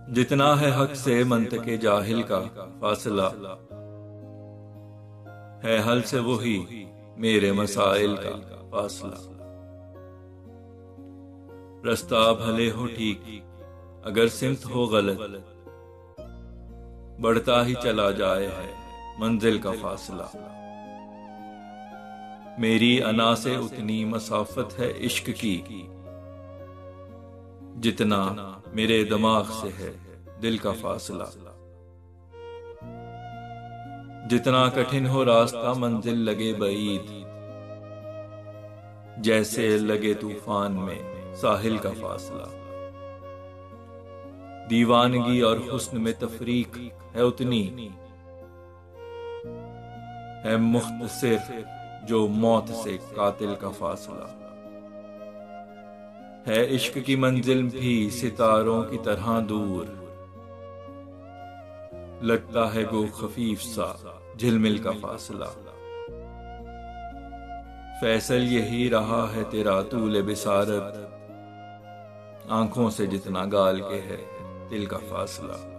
जितना है हक से मंतके जाहिल का फासला, है हल से वही मेरे मसाइल का फासला। रास्ता भले हो ठीक अगर सिमत हो गलत, बढ़ता ही चला जाए है मंजिल का फासला। मेरी अना से उतनी मसाफत है इश्क की, जितना मेरे दिमाग से है दिल का फासला। जितना कठिन हो रास्ता मंजिल लगे बईद, जैसे लगे तूफान में साहिल का फासला। दीवानगी और हुस्न में तफरीक है उतनी, है मुख्तसिर जो मौत से कातिल का फासला। है इश्क की मंजिल भी सितारों की तरह दूर, लगता है गो खफीफ सा झिलमिल का फासला। फैसल यही रहा है तेरा तूले बिसारत, आंखों से जितना गाल के है दिल का फासला।